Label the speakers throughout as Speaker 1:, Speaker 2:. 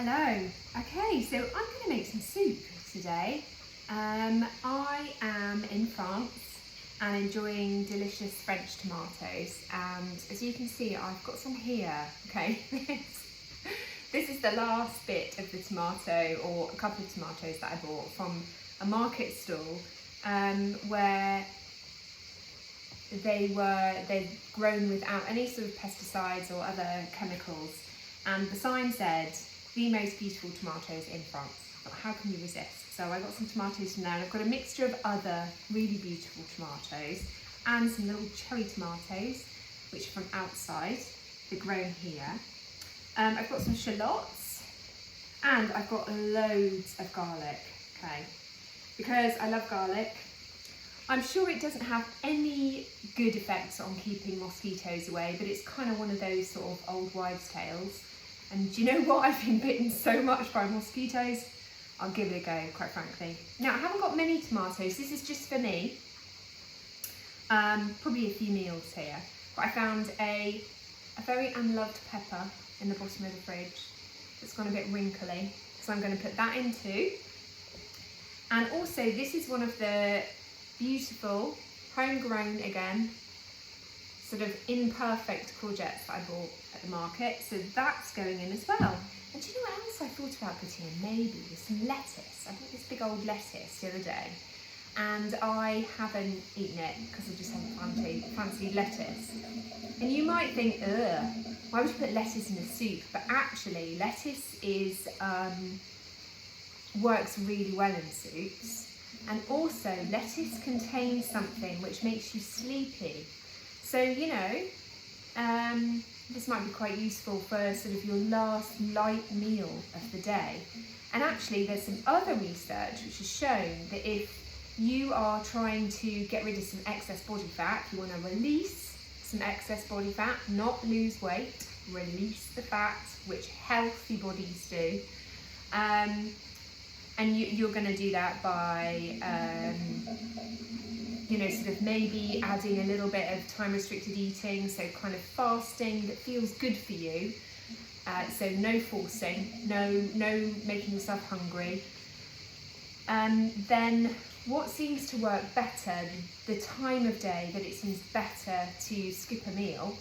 Speaker 1: Hello. Okay, so I'm going to make some soup today. I am in France and enjoying delicious French tomatoes, and as you can see I've got some here. Okay, this is the last bit of the tomato, or a couple of tomatoes that I bought from a market stall where they'd grown without any sort of pesticides or other chemicals, and the sign said the most beautiful tomatoes in France. But how can you resist? So I got some tomatoes from there, and I've got a mixture of other really beautiful tomatoes and some little cherry tomatoes which are from outside, they're grown here. I've got some shallots and I've got loads of garlic, okay, because I love garlic. I'm sure it doesn't have any good effects on keeping mosquitoes away, but it's kind of one of those sort of old wives' tales. And do you know what? I've been bitten so much by mosquitoes, I'll give it a go, quite frankly. Now, I haven't got many tomatoes, this is just for me. Probably a few meals here. But I found a very unloved pepper in the bottom of the fridge that's gone a bit wrinkly, so I'm going to put that in too. And also, this is one of the beautiful, homegrown again, sort of imperfect courgettes that I bought at the market, so that's going in as well. And do you know what else I thought about putting in? Maybe some lettuce. I bought this big old lettuce the other day, and I haven't eaten it because I just haven't fancied lettuce. And you might think, ugh, why would you put lettuce in a soup? But actually, lettuce works really well in soups. And also, lettuce contains something which makes you sleepy. So, you know, this might be quite useful for sort of your last light meal of the day. And actually, there's some other research which has shown that if you are trying to get rid of some excess body fat, you want to release some excess body fat, not lose weight, release the fat, which healthy bodies do. And you're going to do that by, you know, sort of maybe adding a little bit of time-restricted eating, so kind of fasting that feels good for you. So no forcing, no making yourself hungry. Then what seems to work better, the time of day that it seems better to skip a meal,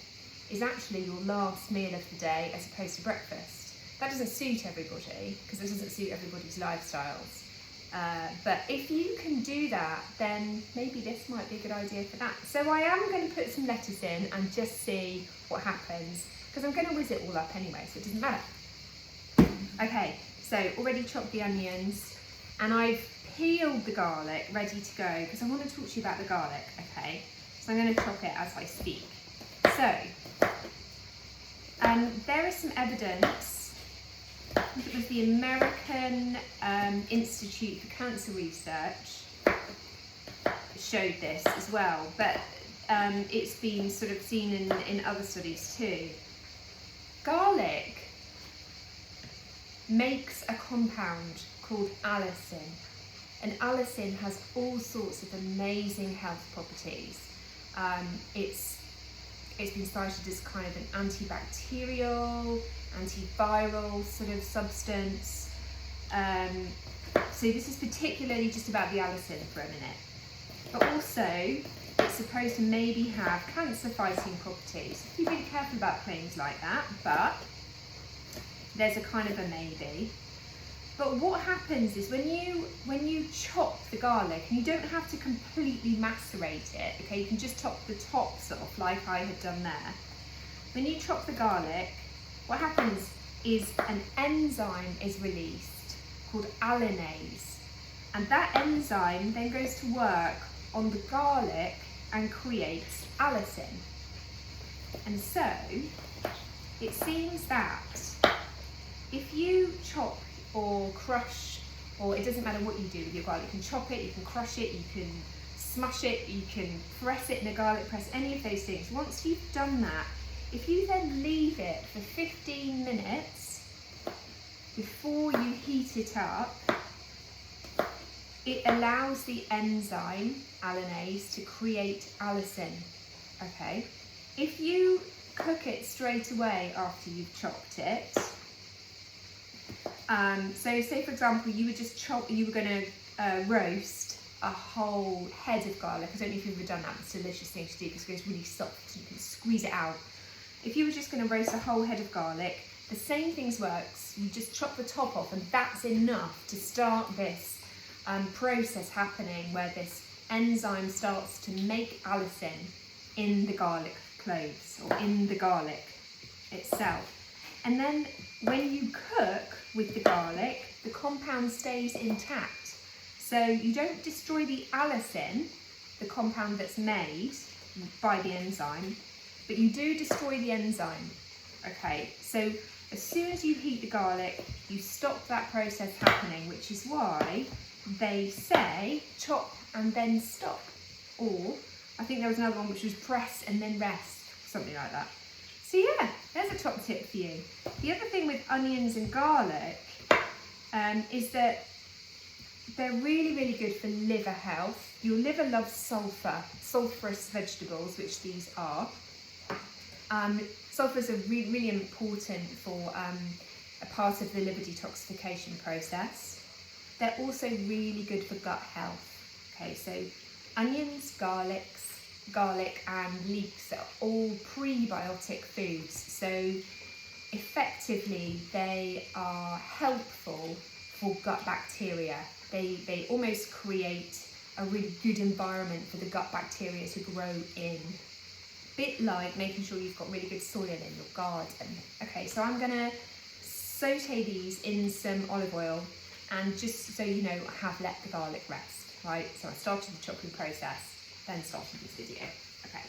Speaker 1: is actually your last meal of the day as opposed to breakfast. That doesn't suit everybody, because it doesn't suit everybody's lifestyles. But if you can do that, then maybe this might be a good idea for that. So I am going to put some lettuce in and just see what happens, because I'm going to whiz it all up anyway, so it doesn't matter. Okay, so already chopped the onions, and I've peeled the garlic, ready to go, because I want to talk to you about the garlic, okay? So I'm going to chop it as I speak. So, there is some evidence. I think it was the American Institute for Cancer Research showed this as well, but it's been sort of seen in other studies too. Garlic makes a compound called allicin, and allicin has all sorts of amazing health properties. It's been cited as kind of an antibacterial, antiviral sort of substance. So this is particularly just about the allicin for a minute. But also, it's supposed to maybe have cancer-fighting properties. Be really careful about claims like that, but there's a kind of a maybe. But what happens is when you chop the garlic, and you don't have to completely macerate it, okay, you can just chop the tops off like I have done there. When you chop the garlic, what happens is an enzyme is released called allinase, and that enzyme then goes to work on the garlic and creates allicin. And so it seems that if you chop or crush, or it doesn't matter what you do with your garlic, you can chop it, you can crush it, you can smush it, you can press it in a garlic press, any of those things. Once you've done that, if you then leave it for 15 minutes before you heat it up, it allows the enzyme allinase to create allicin, okay? If you cook it straight away after you've chopped it, So say for example, you were going to roast a whole head of garlic. I don't know if you've ever done that, it's a delicious thing to do because it's really soft, you can squeeze it out. If you were just going to roast a whole head of garlic, the same things works, you just chop the top off and that's enough to start this process happening where this enzyme starts to make allicin in the garlic cloves or in the garlic itself. And then when you cook with the garlic, the compound stays intact. So you don't destroy the allicin, the compound that's made by the enzyme, but you do destroy the enzyme. Okay, so as soon as you heat the garlic, you stop that process happening, which is why they say chop and then stop. Or I think there was another one which was press and then rest, something like that. So yeah, there's a top tip for you. The other thing with onions and garlic is that they're really, really good for liver health. Your liver loves sulphurous vegetables, which these are. Sulphurs are really important for a part of the liver detoxification process. They're also really good for gut health. Okay, so onions, garlic and leeks are all prebiotic foods. So effectively they are helpful for gut bacteria. They almost create a really good environment for the gut bacteria to grow in. Bit like making sure you've got really good soil in your garden. Okay, so I'm gonna saute these in some olive oil, and just so you know, I have let the garlic rest, right? So I started the chopping process, then started this video. Okay.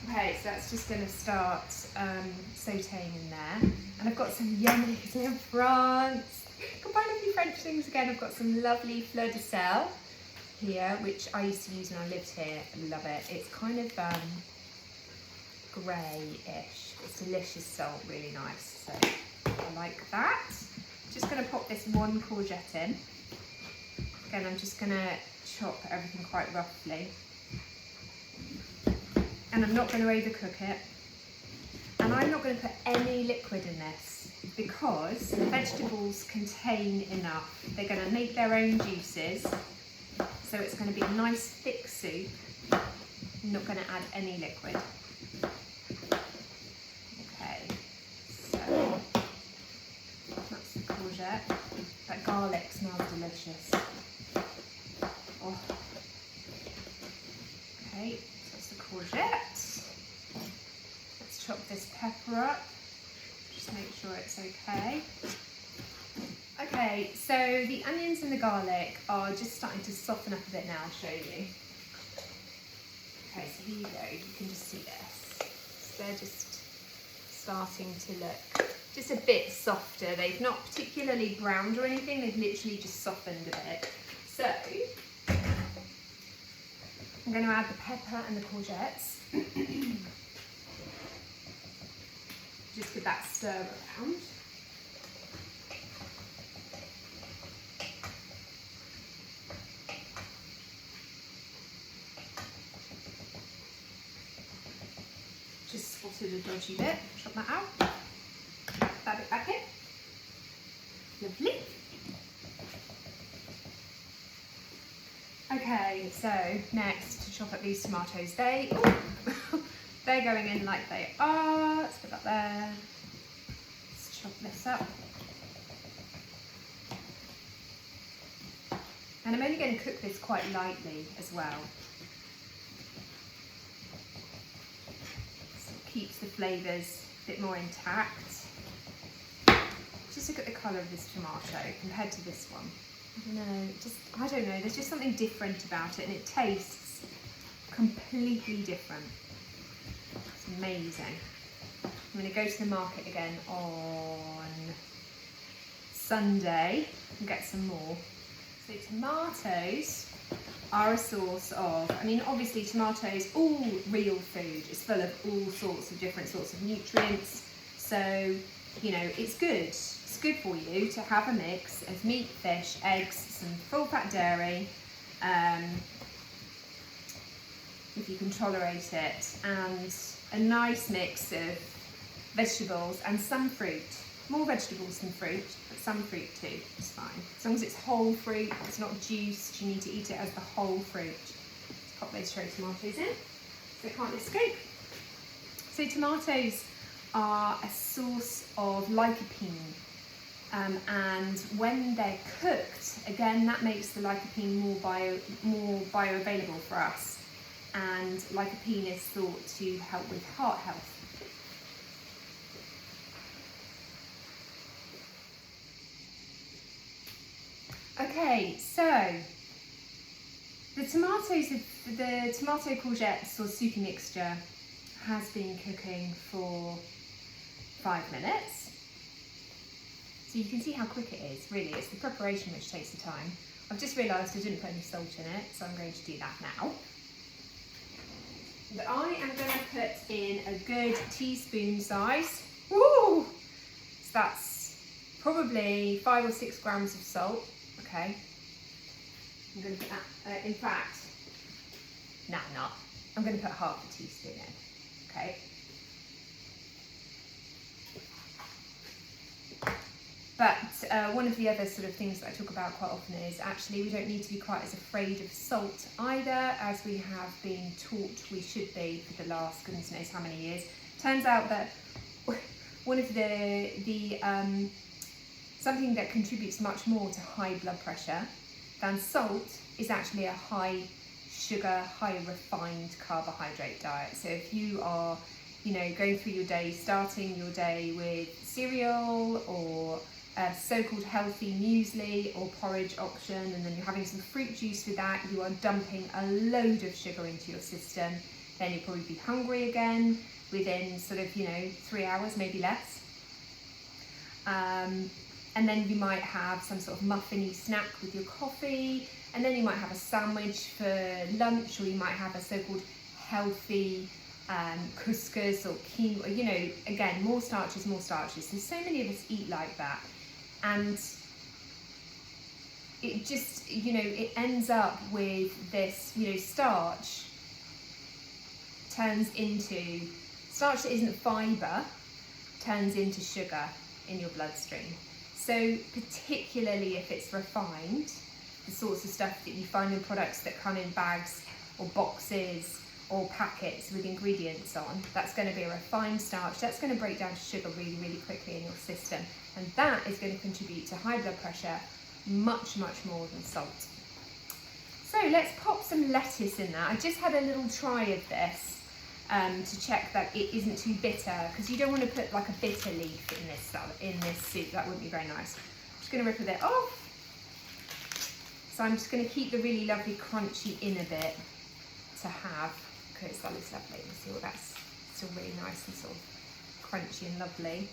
Speaker 1: Okay, so that's just going to start sauteing in there. And I've got some yummy, because we're in France. Combine a few French things again. I've got some lovely fleur de sel here, which I used to use when I lived here. I love it. It's kind of grey-ish. It's delicious salt, really nice. So I like that. Just going to pop this one courgette in. Again, I'm just going to chop everything quite roughly. And I'm not going to overcook it. And I'm not going to put any liquid in this because the vegetables contain enough. They're going to make their own juices. So it's going to be a nice thick soup. I'm not going to add any liquid. Okay, so that's the courgette. That garlic smells delicious. Oh. Okay. Courgette. Let's chop this pepper up. Just make sure it's okay. Okay, so the onions and the garlic are just starting to soften up a bit now. I'll show you. Okay, so here you go. You can just see this. So they're just starting to look just a bit softer. They've not particularly browned or anything. They've literally just softened a bit. So I'm going to add the pepper and the courgettes. Just give that stir around. Just spotted a dodgy bit. Chop that out. That bit back in. Lovely. Okay, so next to chop up these tomatoes. They're going in like they are. Let's put that there. Let's chop this up. And I'm only going to cook this quite lightly as well. So it keeps the flavours a bit more intact. Just look at the colour of this tomato compared to this one. I don't know, there's just something different about it and it tastes completely different. It's amazing. I'm going to go to the market again on Sunday and get some more. So tomatoes are a source of, I mean obviously tomatoes, all real food is full of all sorts of different sorts of nutrients. So, you know, it's good. It's good for you to have a mix of meat, fish, eggs, some full fat dairy, if you can tolerate it, and a nice mix of vegetables and some fruit. More vegetables than fruit, but some fruit too, it's fine. As long as it's whole fruit, it's not juiced, you need to eat it as the whole fruit. Let's pop those cherry tomatoes in, so they can't escape. So tomatoes are a source of lycopene, and when they're cooked, again, that makes the lycopene more bioavailable for us. And lycopene is thought to help with heart health. Okay, so the tomato courgette or soupy mixture has been cooking for 5 minutes. So you can see how quick it is, really. It's the preparation which takes the time. I've just realised I didn't put any salt in it, so I'm going to do that now. But I am going to put in a good teaspoon size. Woo! So that's probably 5 or 6 grams of salt. Okay. I'm going to put that, in fact, no, I'm not. I'm going to put half a teaspoon in. Okay. But one of the other sort of things that I talk about quite often is actually we don't need to be quite as afraid of salt either, as we have been taught we should be for the last goodness knows how many years. Turns out that one of the something that contributes much more to high blood pressure than salt is actually a high sugar, high refined carbohydrate diet. So if you are, going through your day, starting your day with cereal or a so-called healthy muesli or porridge option, and then you're having some fruit juice with that, you are dumping a load of sugar into your system. Then you'll probably be hungry again within sort of, 3 hours, maybe less. And then you might have some sort of muffiny snack with your coffee, and then you might have a sandwich for lunch, or you might have a so-called healthy couscous or quinoa, again, more starches, more starches. So many of us eat like that, and it just, it ends up with this, starch that isn't fibre, turns into sugar in your bloodstream. So particularly if it's refined, the sorts of stuff that you find in products that come in bags or boxes or packets with ingredients on, that's going to be a refined starch. That's going to break down to sugar really, really quickly in your system. And that is going to contribute to high blood pressure much, much more than salt. So let's pop some lettuce in there. I just had a little try of this to check that it isn't too bitter, because you don't want to put like a bitter leaf in this soup. That wouldn't be very nice. I'm just going to rip a bit off. So I'm just going to keep the really lovely crunchy inner bit to have, because that looks lovely. You see what that's still really nice and sort of crunchy and lovely.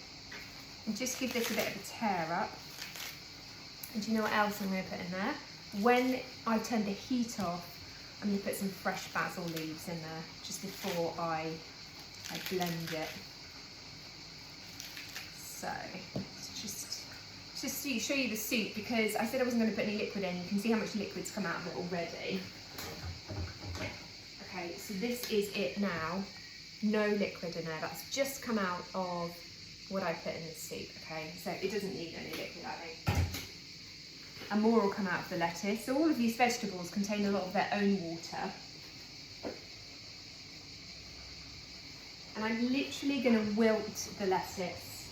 Speaker 1: And just give this a bit of a tear up. And do you know what else I'm going to put in there? When I turn the heat off, I'm going to put some fresh basil leaves in there just before I blend it. So just to show you the soup, because I said I wasn't going to put any liquid in. You can see how much liquid's come out of it already. Okay, so this is it now. No liquid in there. That's just come out of what I put in the soup. Okay, so it doesn't need any liquid, I think. And more will come out of the lettuce. So all of these vegetables contain a lot of their own water. And I'm literally going to wilt the lettuce.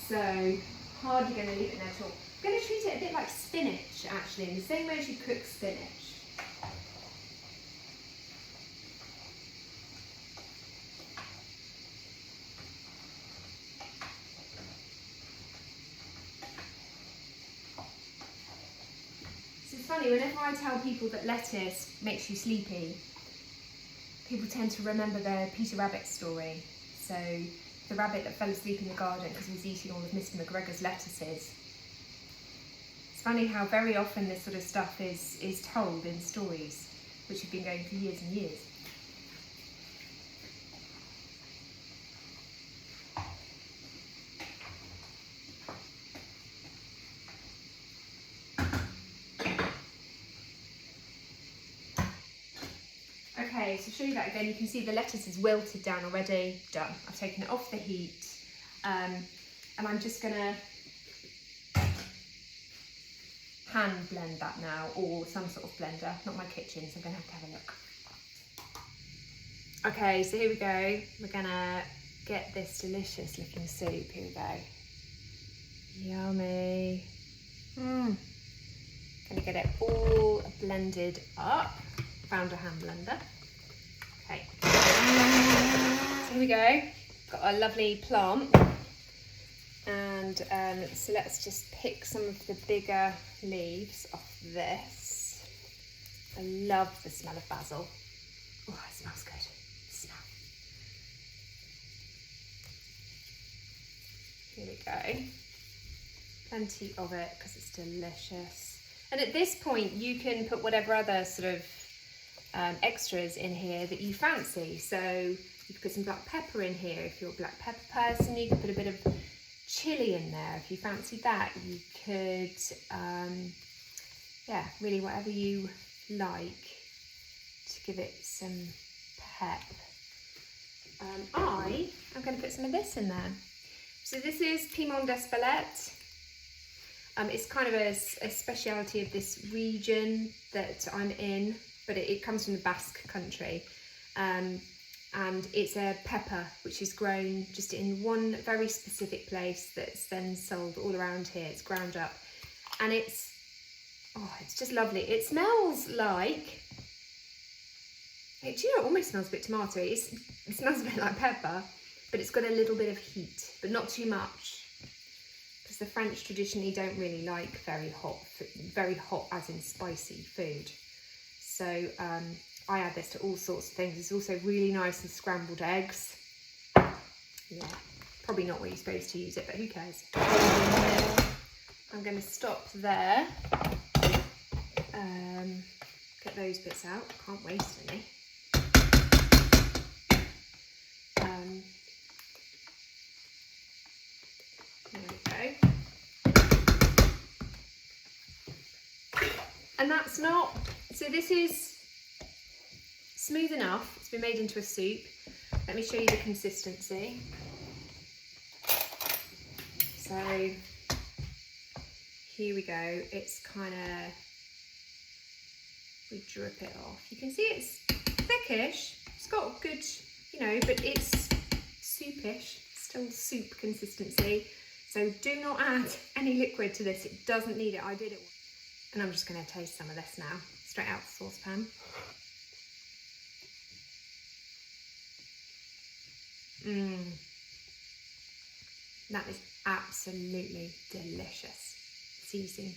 Speaker 1: So hardly going to leave it there at all. I'm going to treat it a bit like spinach, actually, in the same way as you cook spinach. It's funny, whenever I tell people that lettuce makes you sleepy, people tend to remember their Peter Rabbit story. So the rabbit that fell asleep in the garden because he was eating all of Mr. McGregor's lettuces. It's funny how very often this sort of stuff is told in stories, which have been going for years and years. Okay, Okay, so show you that again. You can see the lettuce is wilted down already. Done. I've taken it off the heat, and I'm just gonna hand blend that now, or some sort of blender. Not my kitchen, so I'm gonna have to have a look. Okay, so here we go. We're gonna get this delicious looking soup. Here we go. Yummy. Gonna get it all blended up. Found a hand blender. Okay. So here we go. Got a lovely plant. And so let's just pick some of the bigger leaves off this. I love the smell of basil. Oh, it smells good. Smell. Here we go. Plenty of it because it's delicious. And at this point, you can put whatever other sort of extras in here that you fancy. So you could put some black pepper in here if you're a black pepper person. You could put a bit of chili in there if you fancy that. You could, yeah, really whatever you like to give it some pep. I am going to put some of this in there. So this is piment d'Espelette. It's kind of a speciality of this region that I'm in, but it comes from the Basque country. And it's a pepper which is grown just in one very specific place that's then sold all around here. It's ground up and it's just lovely. It smells like, do you know, it almost smells a bit tomatoey. It smells a bit like pepper, but it's got a little bit of heat, but not too much. Because the French traditionally don't really like very hot as in spicy food. So I add this to all sorts of things. It's also really nice with scrambled eggs. Yeah, probably not what you're supposed to use it, but who cares? I'm going to stop there. Get those bits out. Can't waste any. There we go. And that's not, so this is smooth enough. It's been made into a soup. Let me show you the consistency. So here we go. It's kind of, we drip it off. You can see it's thickish. It's got good, you know, but it's soupish, still soup consistency. So do not add any liquid to this. It doesn't need it. I did it. And I'm just going to taste some of this now, straight out the saucepan. That is absolutely delicious. See you soon.